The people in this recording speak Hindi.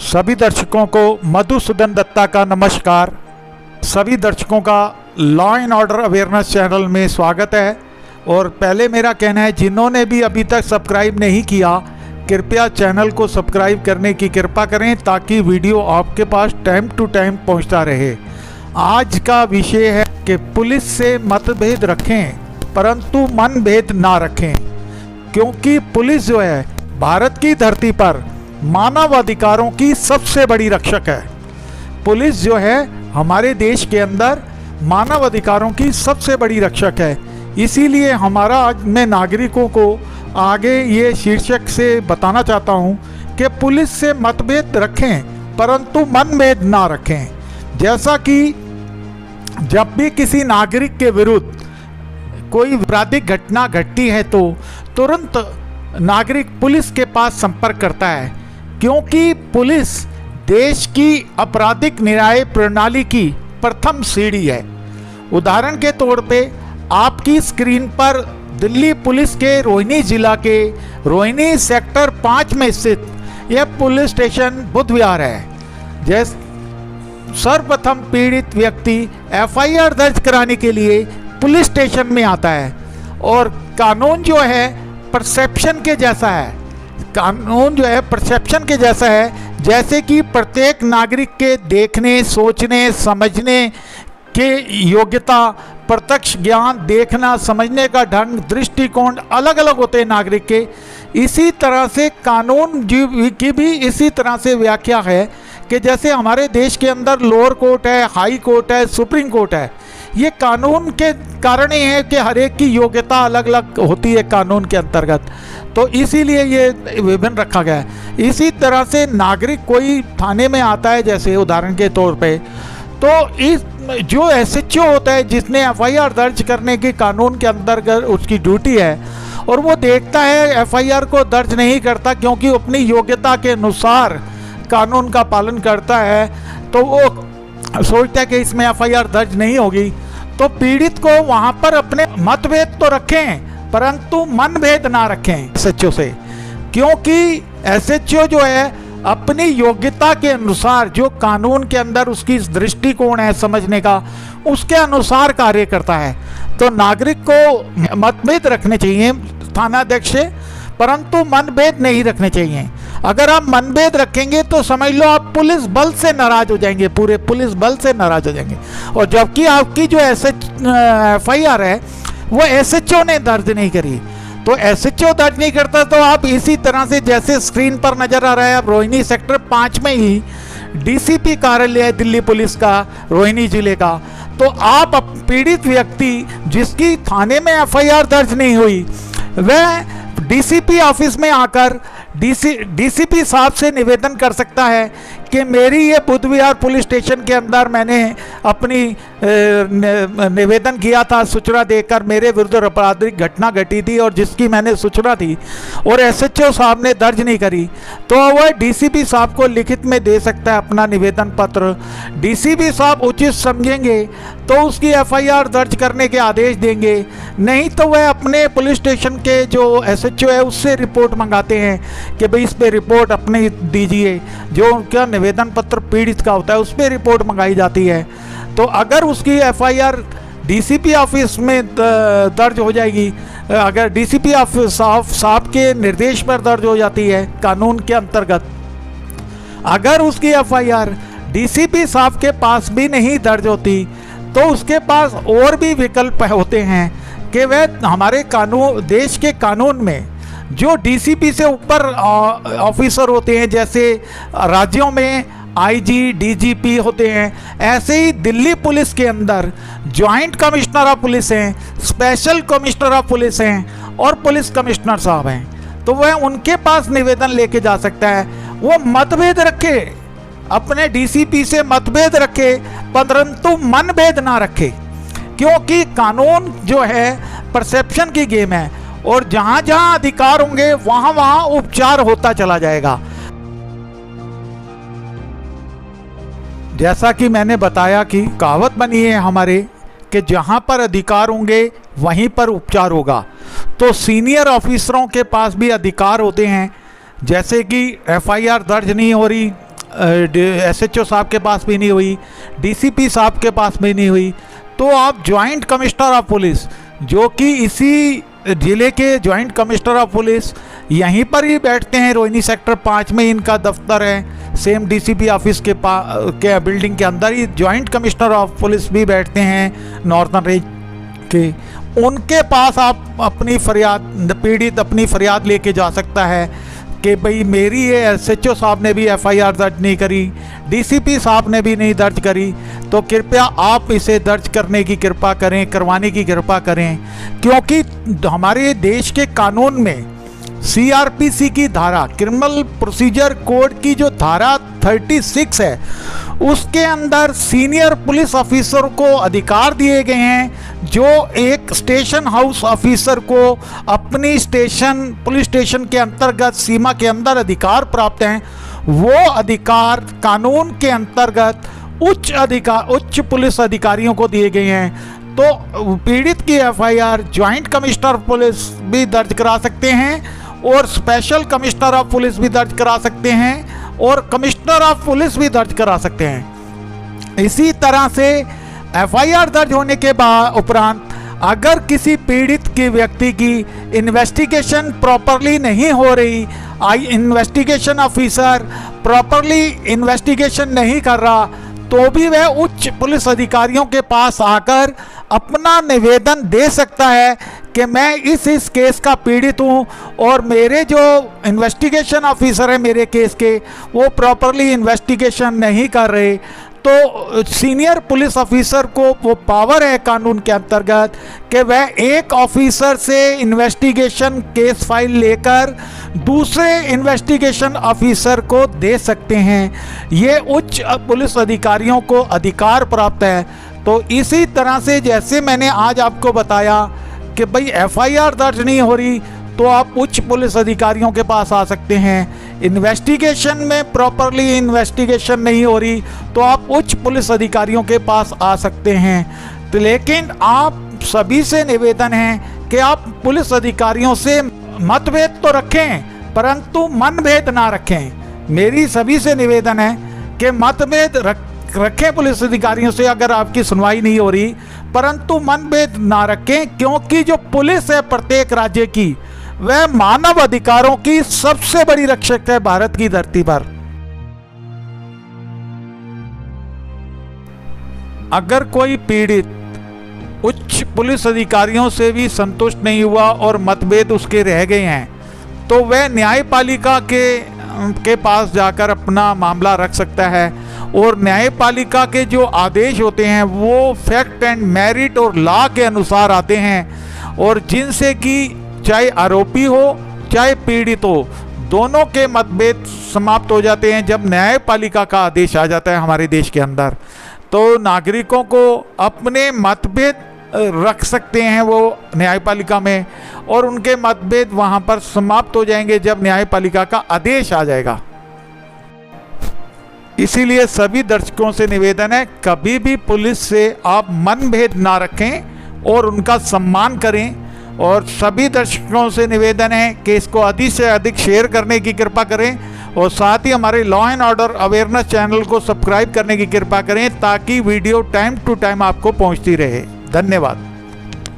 सभी दर्शकों को मधुसूदन दत्ता का नमस्कार। सभी दर्शकों का law and order awareness channel में स्वागत है। और पहले मेरा कहना है, जिन्होंने भी अभी तक सब्सक्राइब नहीं किया, कृपया चैनल को सब्सक्राइब करने की कृपा करें ताकि वीडियो आपके पास टाइम टू टाइम पहुंचता रहे। आज का विषय है कि पुलिस से मतभेद रखें परंतु मनभेद ना रखें, क्योंकि पुलिस जो है भारत की धरती पर मानव अधिकारों की सबसे बड़ी रक्षक है। पुलिस जो है हमारे देश के अंदर मानव अधिकारों की सबसे बड़ी रक्षक है। इसीलिए हमारा आज मैं नागरिकों को आगे ये शीर्षक से बताना चाहता हूँ कि पुलिस से मतभेद रखें परंतु मनभेद ना रखें। जैसा कि जब भी किसी नागरिक के विरुद्ध कोई आपराधिक घटना घटती है तो तुरंत नागरिक पुलिस के पास संपर्क करता है, क्योंकि पुलिस देश की आपराधिक न्याय प्रणाली की प्रथम सीढ़ी है। उदाहरण के तौर पे आपकी स्क्रीन पर दिल्ली पुलिस के रोहिणी जिला के रोहिणी सेक्टर 5 में स्थित यह पुलिस स्टेशन बुद्ध विहार है। जैसे सर्वप्रथम पीड़ित व्यक्ति एफआईआर दर्ज कराने के लिए पुलिस स्टेशन में आता है और कानून जो है परसेप्शन के जैसा है। कानून जो है परसेप्शन के जैसा है, जैसे कि प्रत्येक नागरिक के देखने, सोचने, समझने के योग्यता, प्रत्यक्ष ज्ञान, देखना समझने का ढंग, दृष्टिकोण अलग अलग होते हैं नागरिक के। इसी तरह से कानून की भी इसी तरह से व्याख्या है कि जैसे हमारे देश के अंदर लोअर कोर्ट है, हाई कोर्ट है, सुप्रीम कोर्ट है। ये कानून के कारण ही है कि हर एक की योग्यता अलग अलग होती है कानून के अंतर्गत, तो इसीलिए ये विभिन्न रखा गया है। इसी तरह से नागरिक कोई थाने में आता है, जैसे उदाहरण के तौर पे, तो इस जो एसएचओ होता है जिसने एफआईआर दर्ज करने के कानून के अंतर्गत उसकी ड्यूटी है, और वो देखता है एफआईआर को दर्ज नहीं करता क्योंकि अपनी योग्यता के अनुसार कानून का पालन करता है, तो वो सोचता है कि इसमें एफआईआर दर्ज नहीं होगी। तो पीड़ित को वहां पर अपने मतभेद तो रखें परंतु मनभेद ना रखें एसएचओ से, क्योंकि एसएचओ जो है अपनी योग्यता के अनुसार जो कानून के अंदर उसकी दृष्टिकोण है समझने का, उसके अनुसार कार्य करता है। तो नागरिक को मतभेद रखने चाहिए थानाध्यक्ष से, परंतु मनभेद नहीं रखने चाहिए। अगर आप मनभेद रखेंगे तो समझ लो आप पुलिस बल से नाराज हो जाएंगे, पूरे पुलिस बल से नाराज हो जाएंगे। और जबकि आपकी जो एफआईआर है वो एसएचओ ने दर्ज नहीं करी, तो एसएचओ दर्ज नहीं करता तो आप इसी तरह से जैसे स्क्रीन पर नजर आ रहा है, आप रोहिणी सेक्टर 5 में ही डीसीपी कार्यालय है दिल्ली पुलिस का रोहिणी जिले का, तो आप पीड़ित व्यक्ति जिसकी थाने में एफआईआर दर्ज नहीं हुई, वह डीसीपी ऑफिस में आकर डीसीपी साहब से निवेदन कर सकता है कि मेरी ये बुद्ध विहार पुलिस स्टेशन के अंदर मैंने अपनी निवेदन किया था, सूचना देकर मेरे विरुद्ध आपराधिक घटना घटी थी और जिसकी मैंने सूचना दी और एसएचओ साहब ने दर्ज नहीं करी, तो वह डीसीपी साहब को लिखित में दे सकता है अपना निवेदन पत्र। डीसीपी साहब उचित समझेंगे तो उसकी एफआईआर दर्ज करने के आदेश देंगे, नहीं तो वह अपने पुलिस स्टेशन के जो एसएचओ है उससे रिपोर्ट मंगाते हैं कि भाई इस पर रिपोर्ट अपने दीजिए। जो उनका निवेदन पत्र पीड़ित का होता है उस पर रिपोर्ट मंगाई जाती है। तो अगर उसकी एफआईआर डीसीपी ऑफिस में दर्ज हो जाएगी, अगर डीसीपी ऑफिस साहब के निर्देश पर दर्ज हो जाती है कानून के अंतर्गत, अगर उसकी एफआईआर डीसीपी साहब के पास भी नहीं दर्ज होती तो उसके पास और भी विकल्प होते हैं कि वह हमारे कानून, देश के कानून में जो डीसीपी से ऊपर ऑफिसर होते हैं, जैसे राज्यों में आईजी, डीजीपी होते हैं, ऐसे ही दिल्ली पुलिस के अंदर जॉइंट कमिश्नर ऑफ पुलिस हैं, स्पेशल कमिश्नर ऑफ पुलिस हैं और पुलिस कमिश्नर साहब हैं। तो वह उनके पास निवेदन लेके जा सकता है। वो मतभेद रखे, अपने डीसीपी से मतभेद रखे परंतु मनभेद ना रखे, क्योंकि कानून जो है परसेप्शन की गेम है और जहां जहां अधिकार होंगे वहां वहां उपचार होता चला जाएगा। जैसा कि मैंने बताया कि कहावत बनी है हमारे कि जहां पर अधिकार होंगे वहीं पर उपचार होगा। तो सीनियर ऑफिसरों के पास भी अधिकार होते हैं, जैसे कि एफआईआर दर्ज नहीं हो रही, SHO साहब के पास भी नहीं हुई, DCP साहब के पास भी नहीं हुई, तो आप जॉइंट कमिश्नर ऑफ पुलिस, जो कि इसी ज़िले के जॉइंट कमिश्नर ऑफ पुलिस यहीं पर ही बैठते हैं, रोहिणी सेक्टर 5 में इनका दफ्तर है, सेम DCP ऑफिस के बिल्डिंग के अंदर ही जॉइंट कमिश्नर ऑफ पुलिस भी बैठते हैं नॉर्थन रेंज के। उनके पास आप अपनी फरियाद, पीड़ित अपनी फरियाद लेके जा सकता है कि भाई मेरी ये SHO साहब ने भी FIR दर्ज नहीं करी, DCP साहब ने भी नहीं दर्ज करी, तो कृपया आप इसे दर्ज करने की कृपा करें, करवाने की कृपा करें, क्योंकि हमारे देश के कानून में CRPC की धारा, क्रिमिनल प्रोसीजर कोड की जो धारा 36 है, उसके अंदर सीनियर पुलिस ऑफिसर को अधिकार दिए गए हैं, जो एक स्टेशन हाउस ऑफिसर को अपनी पुलिस स्टेशन के अंतर्गत सीमा के अंदर अधिकार प्राप्त हैं, वो अधिकार कानून के अंतर्गत उच्च पुलिस अधिकारियों को दिए गए हैं। तो पीड़ित की FIR जॉइंट कमिश्नर पुलिस भी दर्ज करा सकते हैं और स्पेशल कमिश्नर ऑफ पुलिस भी दर्ज करा सकते हैं और कमिश्नर ऑफ पुलिस भी दर्ज करा सकते हैं। इसी तरह से FIR दर्ज होने के उपरांत अगर किसी पीड़ित की व्यक्ति की इन्वेस्टिगेशन प्रॉपरली नहीं हो रही, इन्वेस्टिगेशन ऑफिसर प्रॉपरली इन्वेस्टिगेशन नहीं कर रहा, तो भी वह उच्च पुलिस अधिकारियों के पास आकर अपना निवेदन दे सकता है कि मैं इस केस का पीड़ित हूँ और मेरे जो इन्वेस्टिगेशन ऑफिसर है मेरे केस के, वो प्रॉपरली इन्वेस्टिगेशन नहीं कर रहे। तो सीनियर पुलिस ऑफिसर को वो पावर है कानून के अंतर्गत कि वह एक ऑफिसर से इन्वेस्टिगेशन केस फाइल लेकर दूसरे इन्वेस्टिगेशन ऑफिसर को दे सकते हैं। ये उच्च पुलिस अधिकारियों को अधिकार प्राप्त है। तो इसी तरह से जैसे मैंने आज आपको बताया कि भाई FIR दर्ज नहीं हो रही, तो आप उच्च पुलिस अधिकारियों के पास आ सकते हैं। इन्वेस्टिगेशन में प्रॉपरली इन्वेस्टिगेशन नहीं हो रही, तो आप उच्च पुलिस अधिकारियों के पास आ सकते हैं। तो लेकिन आप सभी से निवेदन है कि आप पुलिस अधिकारियों से मतभेद तो रखें, परंतु मनभेद ना रखें। मेरी सभी से निवेदन है कि मतभेद रखें पुलिस अधिकारियों से अगर आपकी सुनवाई नहीं हो रही, परंतु मनभेद ना रखें, क्योंकि जो पुलिस है प्रत्येक राज्य की, वह मानव अधिकारों की सबसे बड़ी रक्षक है भारत की धरती पर। अगर कोई पीड़ित उच्च पुलिस अधिकारियों से भी संतुष्ट नहीं हुआ और मतभेद उसके रह गए हैं, तो वह न्यायपालिका के पास जाकर अपना मामला रख सकता है। और न्यायपालिका के जो आदेश होते हैं वो फैक्ट एंड मेरिट और लॉ के अनुसार आते हैं, और जिनसे कि चाहे आरोपी हो चाहे पीड़ित हो, दोनों के मतभेद समाप्त हो जाते हैं जब न्यायपालिका का आदेश आ जाता है हमारे देश के अंदर। तो नागरिकों को अपने मतभेद रख सकते हैं वो न्यायपालिका में, और उनके मतभेद वहाँ पर समाप्त हो जाएंगे जब न्यायपालिका का आदेश आ जाएगा। इसीलिए सभी दर्शकों से निवेदन है, कभी भी पुलिस से आप मनभेद ना रखें और उनका सम्मान करें। और सभी दर्शकों से निवेदन है कि इसको अधिक से अधिक शेयर करने की कृपा करें, और साथ ही हमारे law and order awareness channel को सब्सक्राइब करने की कृपा करें, ताकि वीडियो टाइम टू टाइम आपको पहुंचती रहे। धन्यवाद।